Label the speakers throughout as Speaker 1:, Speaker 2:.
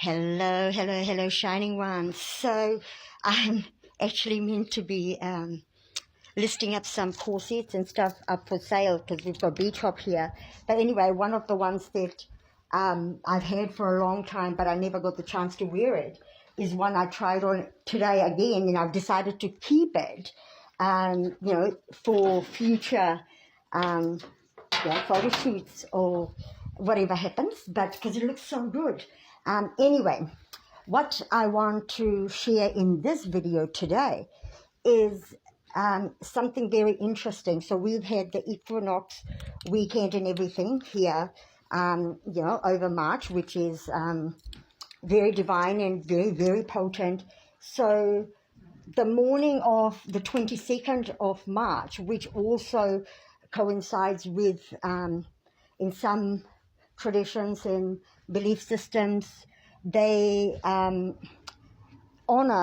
Speaker 1: Hello, hello, hello, shining ones. So I'm actually meant to be listing up some corsets and stuff up for sale because we've got P.O.P here. But anyway, one of the ones that I've had for a long time, but I never got the chance to wear it, is one I tried on today again, and I've decided to keep it, for future photo shoots or whatever happens, but because it looks so good. Anyway, what I want to share in this video today is something very interesting. So we've had the equinox weekend and everything here, over March, which is very divine and very, very potent. So the morning of the 22nd of March, which also coincides with, in some traditions and belief systems, they honor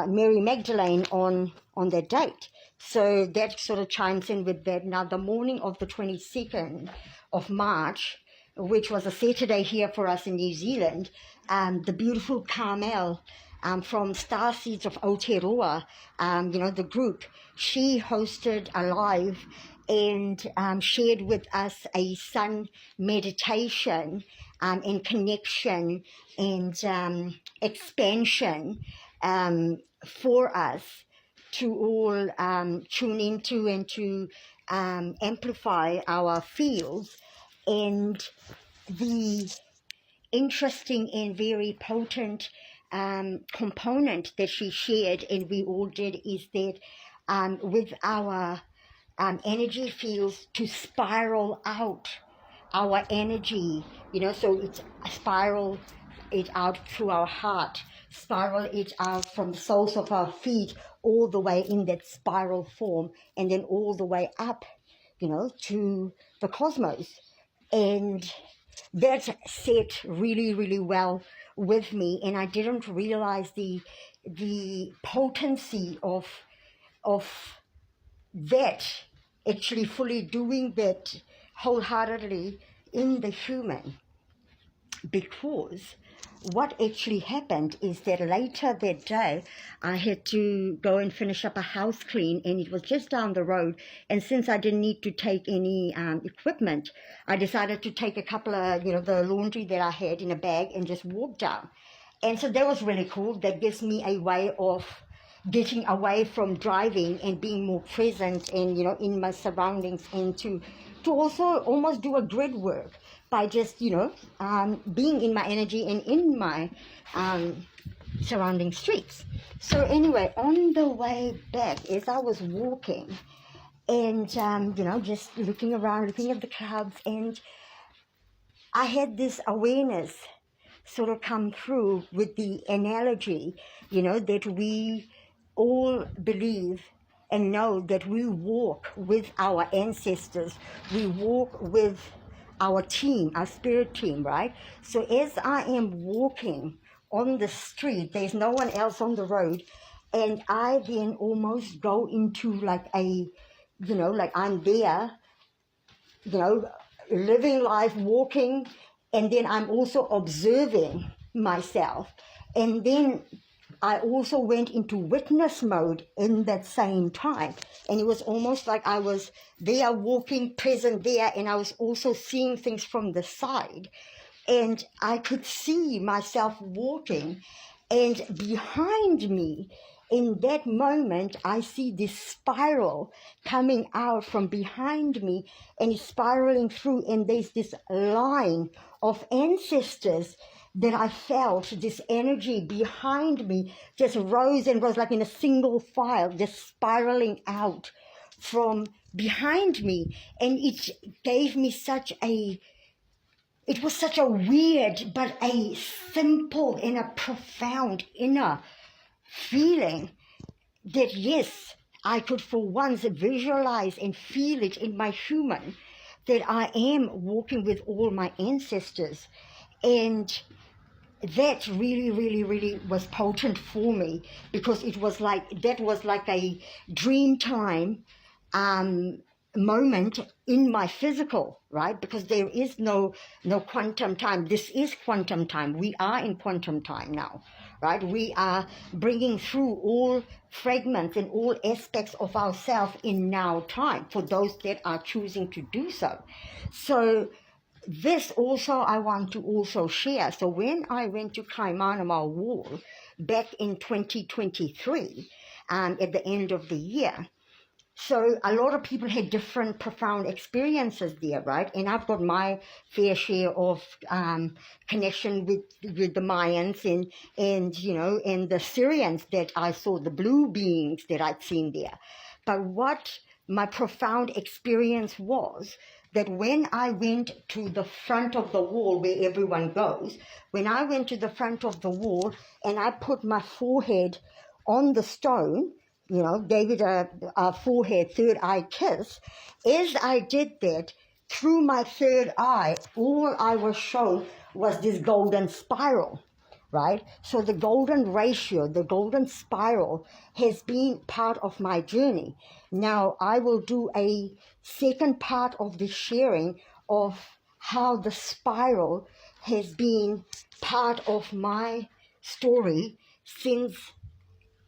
Speaker 1: Mary Magdalene on that date. So that sort of chimes in with that. Now, the morning of the 22nd of March, which was a Saturday here for us in New Zealand, the beautiful Carmel from Starseeds of Aotearoa, the group, she hosted a live and shared with us a sun meditation and connection and expansion for us to all tune into and to amplify our fields. And the interesting and very potent component that she shared and we all did is that with our energy fields to spiral out our energy, so it's a spiral it out through our heart, spiral it out from the soles of our feet all the way in that spiral form, and then all the way up, to the cosmos. And that set really, really well with me, and I didn't realize the potency of that, actually fully doing that wholeheartedly in the human. Because what actually happened is that later that day, I had to go and finish up a house clean, and it was just down the road. And since I didn't need to take any equipment, I decided to take a couple of, the laundry that I had in a bag and just walk down. And so that was really cool. That gives me a way of getting away from driving and being more present and, in my surroundings, and to also almost do a grid work by just, being in my energy and in my surrounding streets. So anyway, on the way back, as I was walking and, just looking around, looking at the clouds, and I had this awareness sort of come through with the analogy, that we all believe and know that we walk with our ancestors. We walk with our team, our spirit team, right? So as I am walking on the street, there's no one else on the road, and I then almost go into like a, like I'm there, living life, walking, and then I'm also observing myself. And then I also went into witness mode in that same time. And it was almost like I was there, walking, present there, and I was also seeing things from the side. And I could see myself walking, and behind me, in that moment, I see this spiral coming out from behind me, and it's spiraling through, and there's this line of ancestors that I felt. This energy behind me just rose and rose like in a single file, just spiraling out from behind me. And it gave me it was such a weird, but a simple and a profound inner feeling that, yes, I could for once visualize and feel it in my human, that I am walking with all my ancestors. And that really, really, really was potent for me, because that was like a dream time moment in my physical, right? Because there is no quantum time. This is quantum time. We are in quantum time now, right? We are bringing through all fragments and all aspects of ourselves in now time for those that are choosing to do so. So this also I want to also share. So when I went to Kaimanawa Wall back in 2023, at the end of the year, so a lot of people had different profound experiences there, right? And I've got my fair share of connection with the Mayans and you know, and the Syrians that I saw, the blue beings that I'd seen there. But what my profound experience was that when I went to the front of the wall where everyone goes, when I went to the front of the wall and I put my forehead on the stone, you know, gave it a forehead, third eye kiss. As I did that, through my third eye, all I was shown was this golden spiral, right? So the golden ratio, the golden spiral has been part of my journey. Now I will do a second part of the sharing of how the spiral has been part of my story since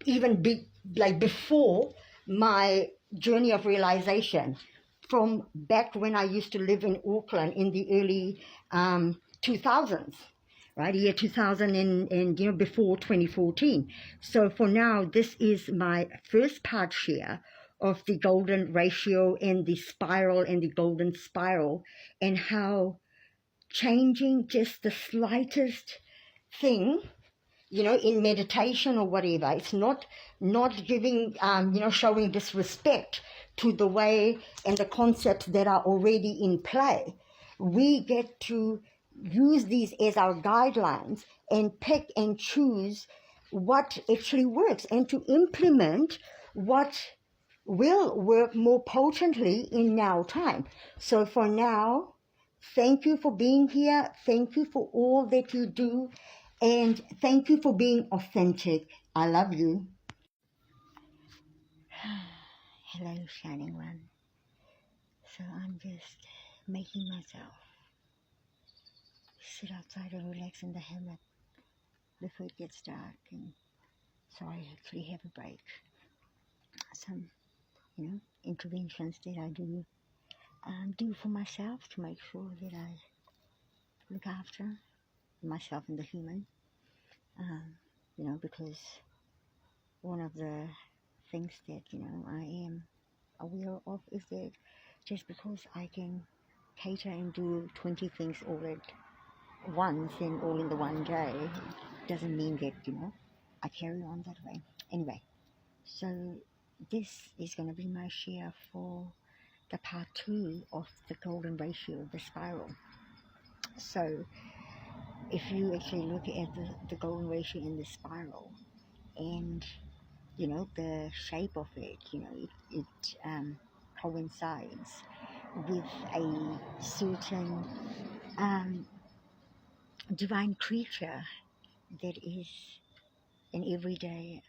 Speaker 1: even before my journey of realization, from back when I used to live in Auckland in the early 2000s, right, year 2000 and you know, before 2014. So for now, this is my first part share of the golden ratio and the spiral and the golden spiral, and how changing just the slightest thing, you know, in meditation or whatever. It's not giving, you know, showing disrespect to the way and the concepts that are already in play. We get to use these as our guidelines and pick and choose what actually works and to implement what will work more potently in now time. So for now, thank you for being here. Thank you for all that you do. And thank you for being authentic. I love you. Hello, Shining One. So I'm just making myself sit outside and relax in the hammock before it gets dark. And so I actually have a break. Some, you know, interventions that I do for myself to make sure that I look after myself and the human. You know, because one of the things that, you know, I am aware of is that just because I can cater and do 20 things all at once and all in the one day doesn't mean that, you know, I carry on that way. Anyway, so this is going to be my share for the part 2 of the golden ratio, the spiral. So if you actually look at the golden ratio in the spiral and, you know, the shape of it, you know, it coincides with a certain divine creature that is an everyday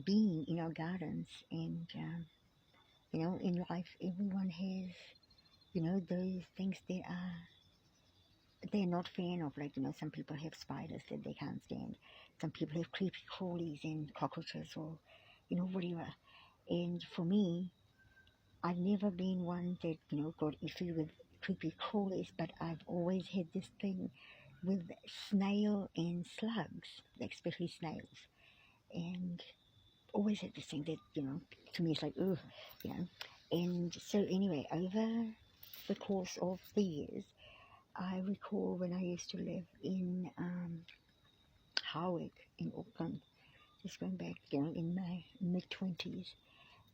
Speaker 1: being in our gardens. And, you know, in life, everyone has, you know, those things that they're not fan of. Like, you know, some people have spiders that they can't stand. Some people have creepy crawlies and cockroaches or, you know, whatever. And for me, I've never been one that, you know, got issue with creepy crawlies, but I've always had this thing with snail and slugs, especially snails. And always had this thing that, you know, to me it's like, ugh, you know. And so anyway, over the course of the years, I recall when I used to live in Howick in Auckland, just going back, you know, in my mid-20s.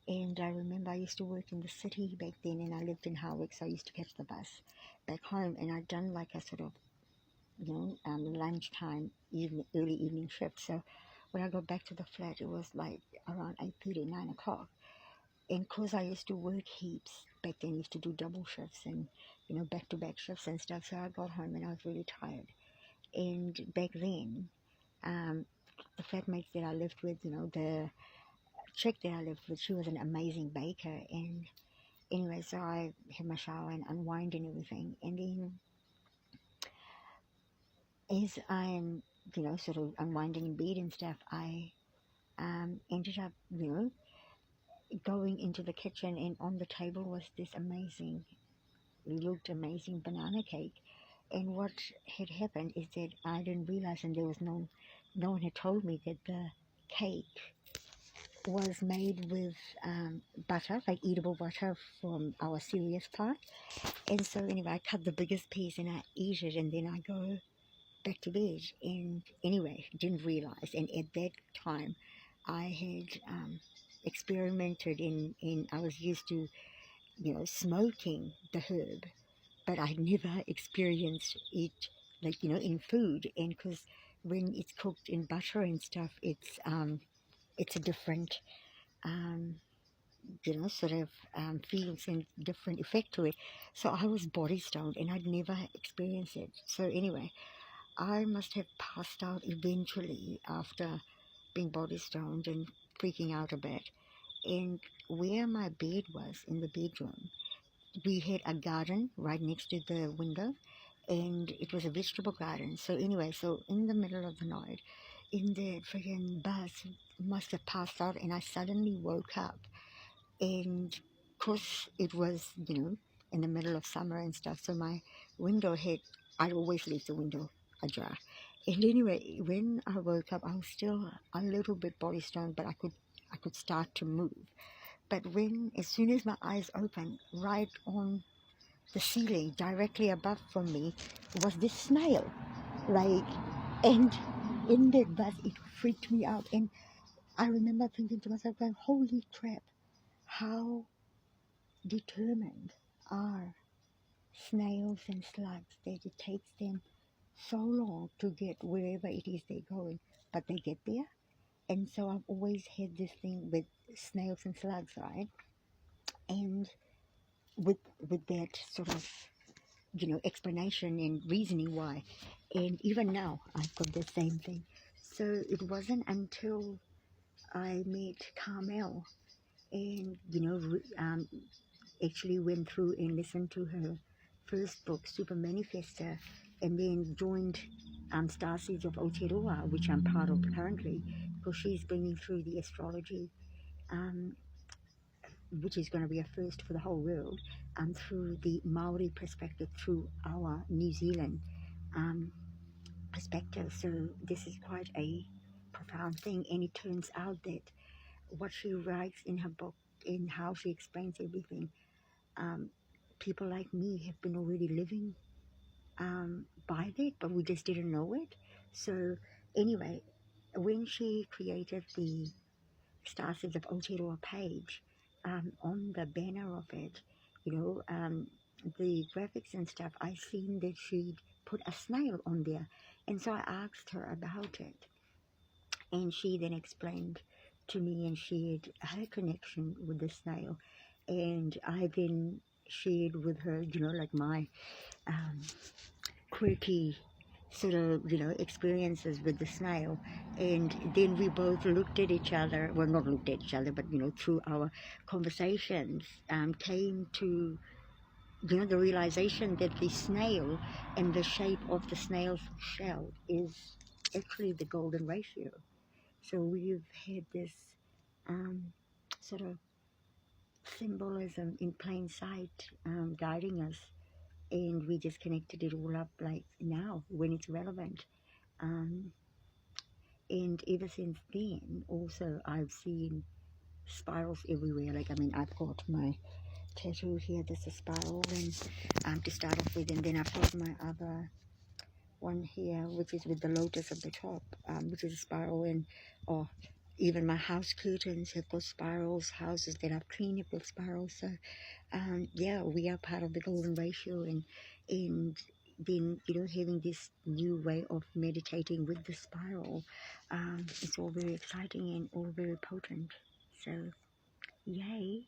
Speaker 1: And I remember I used to work in the city back then, and I lived in Howick, so I used to catch the bus back home. And I'd done like a sort of, you know, lunchtime, early evening shift. So when I got back to the flat, it was like around 8:30, 9 o'clock. And because I used to work heaps back then, I used to do double shifts and, you know, back-to-back shifts and stuff. So I got home and I was really tired. And back then, the flatmates that I lived with, you know, chick that I lived with, she was an amazing baker. And anyway, so I had my shower and unwind and everything. And then as I'm, sort of unwinding in bed and stuff, I ended up, going into the kitchen, and on the table was this amazing, looked amazing banana cake. And what had happened is that I didn't realize, and there was no one had told me that the cake was made with butter, like eatable butter from our serious part. And so anyway, I cut the biggest piece and I eat it, and then I go back to bed. And anyway, didn't realize. And at that time, I had experimented in I was used to, smoking the herb, but I never experienced it, like, in food. And because when it's cooked in butter and stuff, it's a different, um, sort of feels and different effect to it. So I was body stoned and I'd never experienced it. So anyway, I must have passed out eventually after being body stoned and freaking out a bit. And where my bed was in the bedroom, we had a garden right next to the window, and it was a vegetable garden. So anyway, so in the middle of the night, in the freaking bus, must have passed out, and I suddenly woke up. And of course it was, in the middle of summer and stuff, so my window had, I always leave the window ajar. And anyway, when I woke up, I was still a little bit body stoned, but I could start to move. But as soon as my eyes opened, right on the ceiling, directly above from me, was this snail. Like, and in that bus, it freaked me out. And I remember thinking to myself, going, holy crap, how determined are snails and slugs that it takes them so long to get wherever it is they're going, but they get there. And so I've always had this thing with snails and slugs, right? And with that sort of, explanation and reasoning why. And even now, I've got the same thing. So it wasn't until I met Carmel and, actually went through and listened to her first book, Super Manifester, and then joined Starseeds of Aotearoa, which I'm part of currently, because she's bringing through the astrology, um, which is going to be a first for the whole world, through the Maori perspective, through our New Zealand um, perspective. So this is quite a profound thing, and it turns out that what she writes in her book and how she explains everything, um, people like me have been already living by that, but we just didn't know it. So anyway, when she created the Starseeds of Aotearoa page, on the banner of it, the graphics and stuff, I seen that she'd put a snail on there. And so I asked her about it. And she then explained to me and shared her connection with the snail. And I then shared with her, like my quirky sort of, experiences with the snail. And then we both looked at each other, well, not looked at each other, but, through our conversations, came to, the realization that the snail and the shape of the snail's shell is actually the golden ratio. So we've had this sort of symbolism in plain sight, guiding us, and we just connected it all up like now when it's relevant. Um, and ever since then, also I've seen spirals everywhere. Like, I mean, I've got my tattoo here, there's a spiral, and to start off with, and then I've got my other one here, which is with the lotus at the top, which is a spiral, and or even my house curtains have got spirals. Houses that I've cleaned have got spirals. So yeah, we are part of the golden ratio, and then having this new way of meditating with the spiral, it's all very exciting and all very potent. So yay.